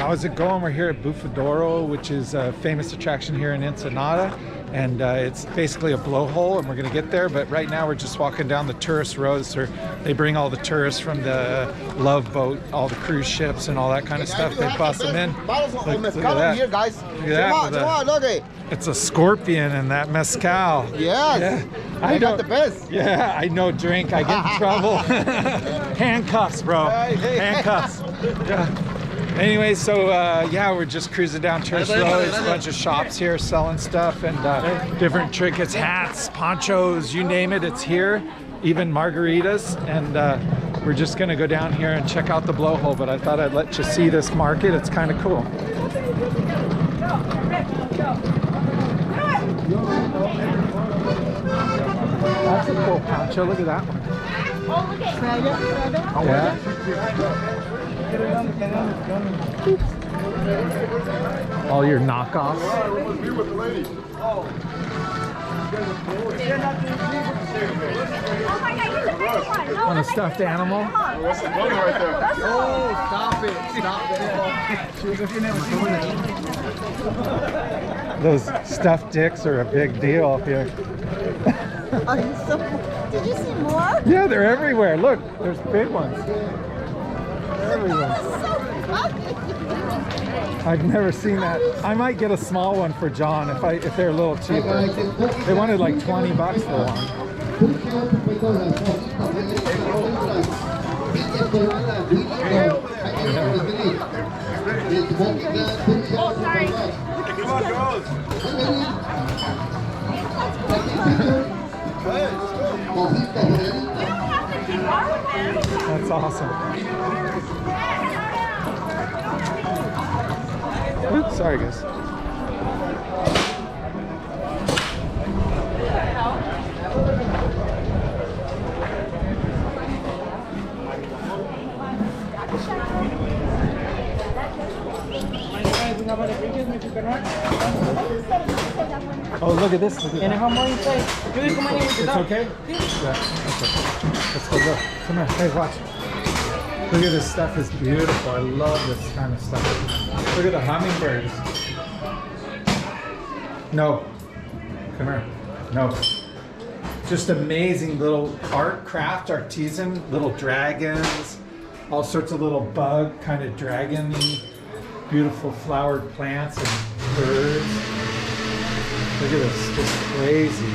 how's it going? We're here at Bufadora, which is a famous attraction here in Ensenada, and it's basically a blowhole, and we're gonna get there. But right now we're just walking down the tourist roads. They bring all the tourists from the Love Boat, all the cruise ships and all that kind of stuff. They bust them in. Look at that. Here, guys. Look at that. Look. It's a scorpion in that mezcal. Yes. Yeah. I got the best. Yeah, I know drink. I get in trouble. Handcuffs, bro. Handcuffs. Yeah. Anyway, so yeah, we're just cruising down tourist roads. A bunch of shops here selling stuff and different trinkets, hats, ponchos, you name it, it's here. Even margaritas. And we're just gonna go down here and check out the blowhole. But I thought I'd let you see this market. It's kind of cool. That's a cool poncho. Look at that one. Oh, look at Yeah. All your knockoffs. Oh my God, you're the best one. No, Want a stuffed animal? What's the money right there? Oh, stop it. Stop it. Those stuffed dicks are a big deal here. Did you see more? Yeah, they're everywhere. Look, there's big ones. They're everywhere. I've never seen that. I might get a small one for John if they're a little cheaper. They wanted like 20 bucks for one. Oh, sorry. Come on, girls. That's awesome. Oops, sorry guys. Oh, look at this. Look at that. It's okay? Yeah, okay. Let's go. Come here. Hey, watch. Look at this stuff. It's beautiful. I love this kind of stuff. Look at the hummingbirds. No. Come here. No. Just amazing little art, craft, artisan, little dragons, all sorts of little bug, kind of dragon-y, beautiful flowered plants and birds. Look at this, just crazy.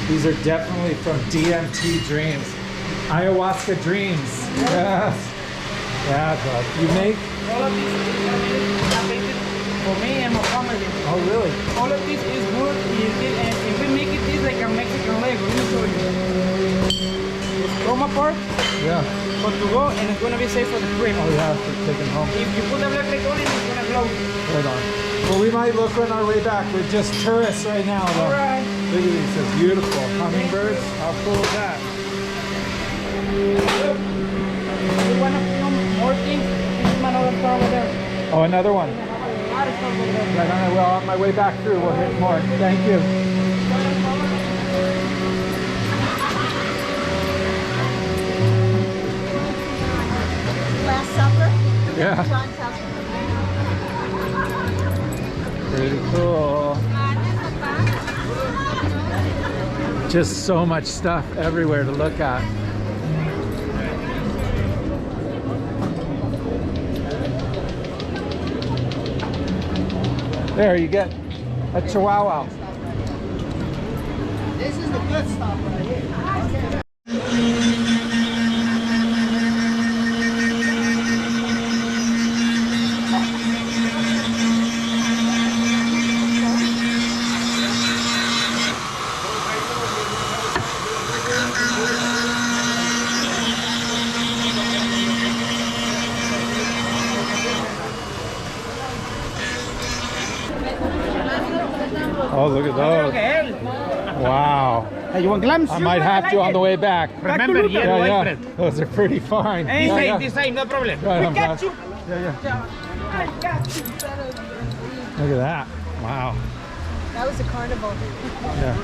These are definitely from DMT Dreams. Ayahuasca Dreams. Yes. Yeah, bud. You make? All of this is for me and my family. Oh, really? All of this is wood. If we make it this like a Mexican Lego, let me show you. It's chroma part, Yeah. but to go, and it's gonna be safe for the trip. Oh, yeah, for taking home. If you put the black light on it, it's gonna glow. Hold on. Well, we might look on our way back. We're just tourists right now, though. All right. Look at these, they're beautiful. Hummingbirds. How cool is that? You wanna film more things? This is another car over there. Oh, another one. A lot of stuff over there. Right on. Well, on my way back through, we'll hit more. Thank you. Last Supper? Yeah. John's house. Pretty cool. Just so much stuff everywhere to look at. There, you get a chihuahua. This is the good stuff right here. Oh, look at those. Wow. Hey, you want clams? I might have to on the way back. Remember, Yeah. Those are pretty fine. Yeah. This side, no problem. Right on, got bud. you. Yeah. I got you. Look at that. Wow. That was a carnival. Yeah.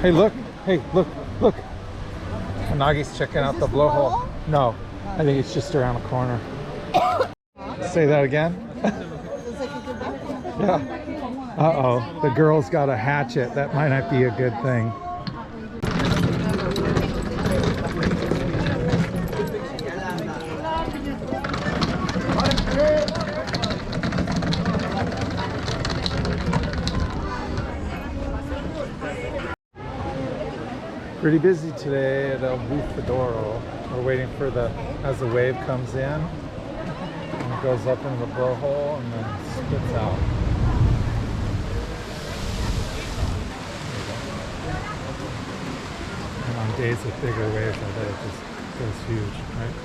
Hey, look. Hey, look. Look. Nagi's checking out the blowhole. No, I think it's just around the corner. Say that again. Yeah. Uh-oh, the girl's got a hatchet. That might not be a good thing. Pretty busy today at El Bufadora. We're waiting for as the wave comes in, and it goes up into the blowhole and then spits out. And on days with bigger waves, I bet it just goes huge, right?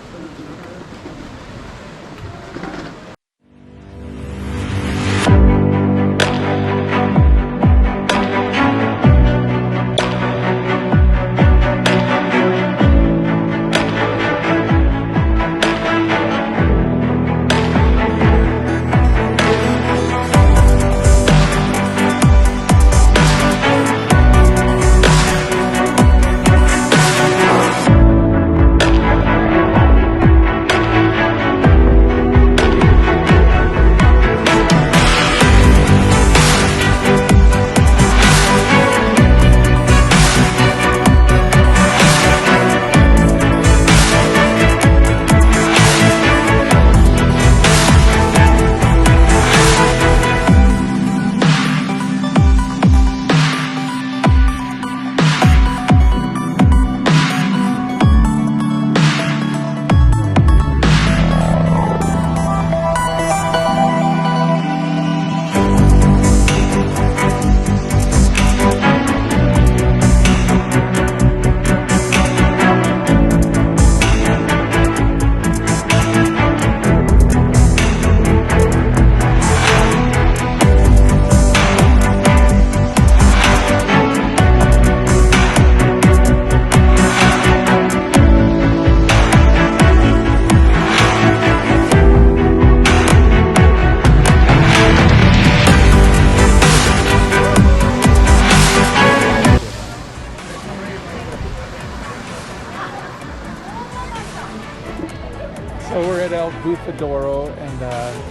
So we're at El Bufadora, and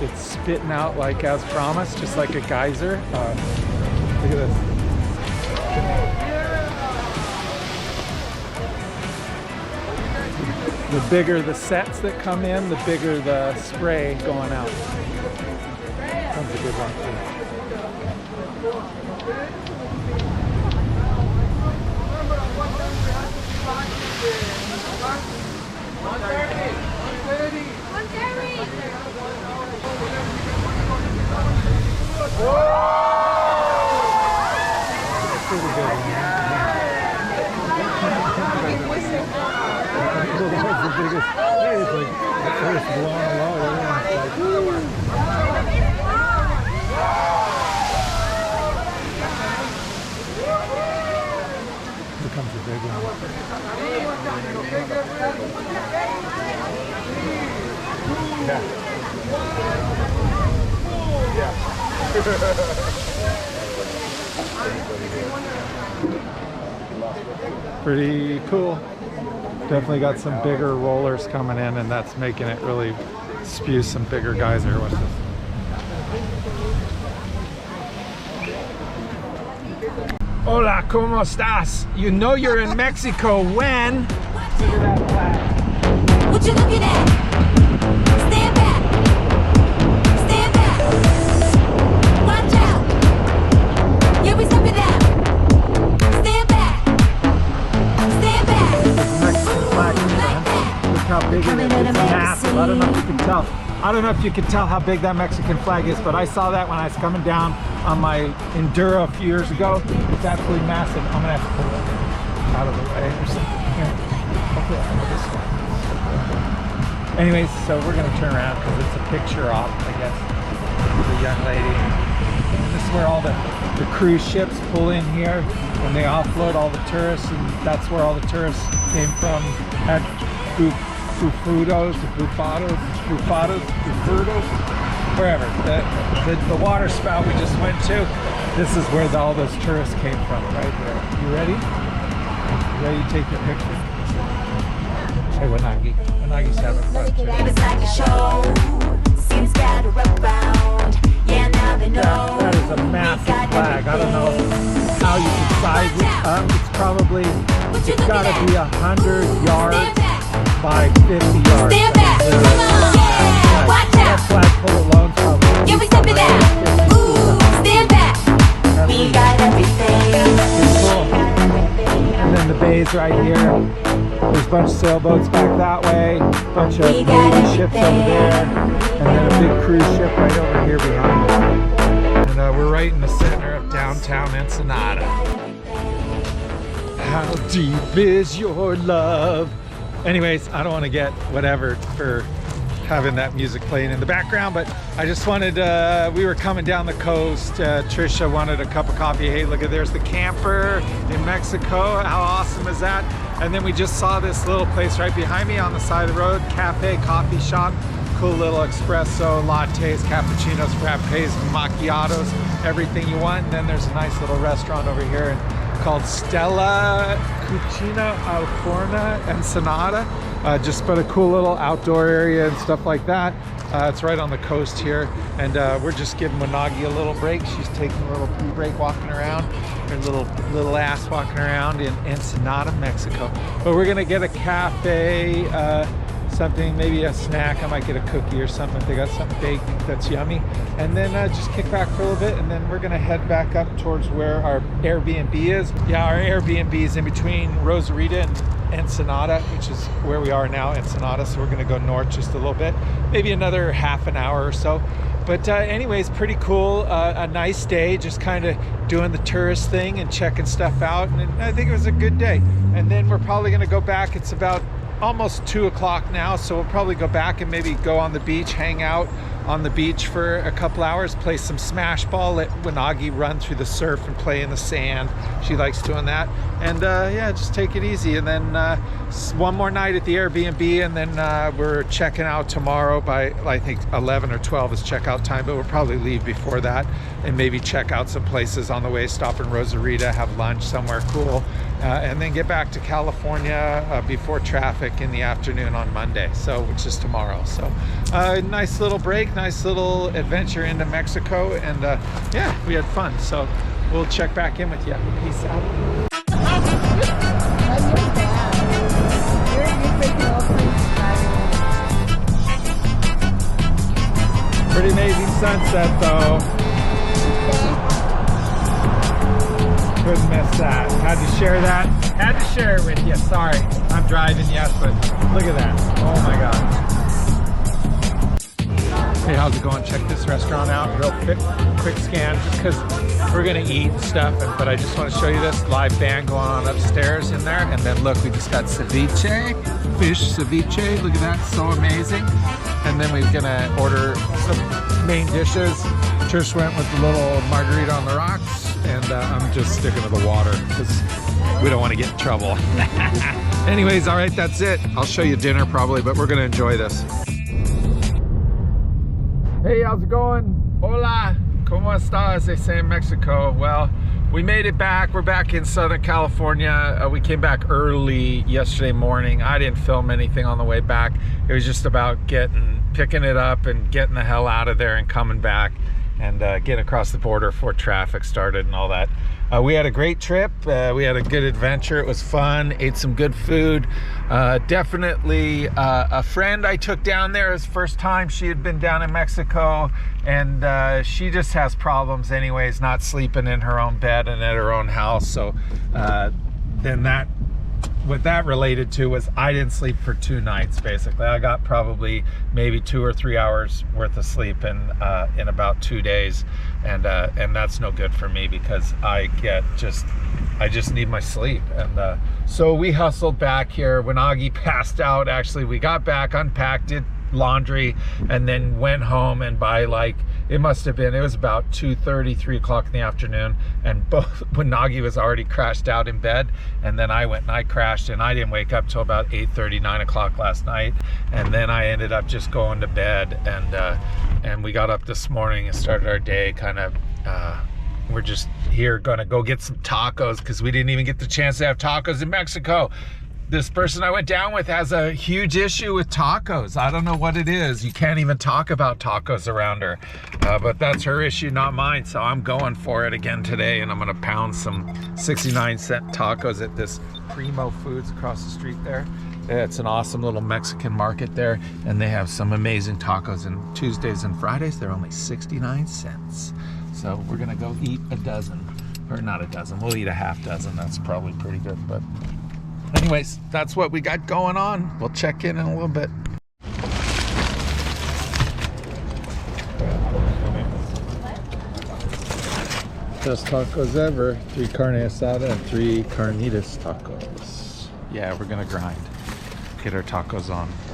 it's spitting out like as promised, just like a geyser. Look at this. The bigger the sets that come in, the bigger the spray going out. That's a good one too. Here comes the big one. Pretty cool. Definitely got some bigger rollers coming in, and that's making it really spew some bigger geyser. What's this? Hola, ¿cómo estás? You know you're in Mexico when? Look at that flag. What you looking at? Stand back. Stand back. Watch out. Yeah, we stepping out. Stand back. Stand back. Mexican flag, friends. Look how big it is. It's massive. I don't know if you can tell. I don't know if you can tell how big that Mexican flag is, but I saw that when I was coming down on my Enduro a few years ago. It's absolutely massive. I'm gonna have to pull it out of the way or something. Here. Hopefully I know this one. Anyways, so we're gonna turn around because it's a picture op, I guess, with a young lady. And this is where all the cruise ships pull in here when they offload all the tourists, and that's where all the tourists came from at Bufados, wherever. The water spout we just went to, this is where all those tourists came from, right there. You ready? You ready to take your picture? Hey, Wanagi's having fun too. It's like a show. Seems gotta that. be 100 Stand yards back. by 50 yards. Stand back. Come on. Yeah. Watch That out. flagpole alone's probably. Yeah, we step it out. Ooh, stand back. We got everything. Cool. And then the bay's right here. There's a bunch of sailboats back that way, a bunch of We got Navy ships over everything. there, and then a big cruise ship right over here behind us. And we're right in the center of downtown Ensenada. How deep is your love? Anyways, I don't want to get whatever for having that music playing in the background, but I just wanted, we were coming down the coast. Trisha wanted a cup of coffee. Hey, look at, there's the camper in Mexico. How awesome is that? And then we just saw this little place right behind me on the side of the road, cafe, coffee shop. Cool little espresso, lattes, cappuccinos, frappes, macchiatos, everything you want. And then there's a nice little restaurant over here called Stella Cucina al Forno Ensenada. Just but a cool little outdoor area and stuff like that. It's right on the coast here, and we're just giving Wanagi a little break. She's taking a little pee break, walking around, her little ass walking around in Ensenada, Mexico. But we're gonna get a cafe, something, maybe a snack. I might get a cookie or something if they got something baked that's yummy, and then just kick back for a little bit, and then we're gonna head back up towards where our Airbnb is. Yeah, our Airbnb is in between Rosarita and Ensenada, which is where we are now, Ensenada. So we're gonna go north just a little bit, maybe another half an hour or so. But anyways, pretty cool, a nice day, just kind of doing the tourist thing and checking stuff out. And I think it was a good day. And then we're probably gonna go back. It's about almost 2 o'clock now, so we'll probably go back and maybe go on the beach, hang out on the beach for a couple hours, play some smash ball, let Wanagi run through the surf and play in the sand. She likes doing that. And yeah, just take it easy. And then one more night at the Airbnb, and then we're checking out tomorrow by, I think 11 or 12 is checkout time, but we'll probably leave before that and maybe check out some places on the way, stop in Rosarita, have lunch somewhere cool, and then get back to California before traffic in the afternoon on Monday, so which is tomorrow. So nice little break, nice little adventure into Mexico, and yeah, we had fun. So we'll check back in with you. Peace out. Pretty amazing sunset though. Couldn't miss that. Had to share that. Had to share it with you. Sorry. I'm driving, yes, but look at that. Oh my God. Hey, how's it going? Check this restaurant out. Real quick scan, just because we're gonna eat and stuff, but I just want to show you this live band going on upstairs in there. And then look, we just got ceviche, fish ceviche. Look at that, so amazing. And then we're gonna order some main dishes. Trish went with the little margarita on the rocks, and I'm just sticking to the water because we don't want to get in trouble. Anyways, all right, that's it. I'll show you dinner probably, but we're gonna enjoy this. Hey, how's it going? Hola, ¿cómo estás? They say in Mexico. Well, we made it back. We're back in Southern California. We came back early yesterday morning. I didn't film anything on the way back. It was just about picking it up and getting the hell out of there and coming back and getting across the border before traffic started and all that. We had a great trip. We had a good adventure. It was fun. Ate some good food. Definitely a friend I took down there. His first time. She had been down in Mexico, and she just has problems anyways, not sleeping in her own bed and at her own house. So then what that related to was I didn't sleep for 2 nights basically. I got probably maybe 2 or 3 hours worth of sleep in about 2 days, and that's no good for me because I just need my sleep. And so we hustled back here. Wanagi passed out. Actually, we got back, unpacked it, laundry, and then went home, and by it was about 2:30, 3 o'clock in the afternoon, and both Wanagi was already crashed out in bed, and then I went and I crashed, and I didn't wake up till about 8:30, 9 o'clock last night, and then I ended up just going to bed, and we got up this morning and started our day we're just here gonna go get some tacos because we didn't even get the chance to have tacos in Mexico. This person I went down with has a huge issue with tacos. I don't know what it is. You can't even talk about tacos around her. But that's her issue, not mine. So I'm going for it again today, and I'm gonna pound some 69-cent tacos at this Primo Foods across the street there. It's an awesome little Mexican market there, and they have some amazing tacos. And Tuesdays and Fridays, they're only 69 cents. So we're gonna go eat a dozen, or not a dozen, we'll eat a half dozen. That's probably pretty good, but anyways, that's what we got going on. We'll check in a little bit. Best tacos ever. 3 carne asada and 3 carnitas tacos. Yeah, we're gonna grind. Get our tacos on.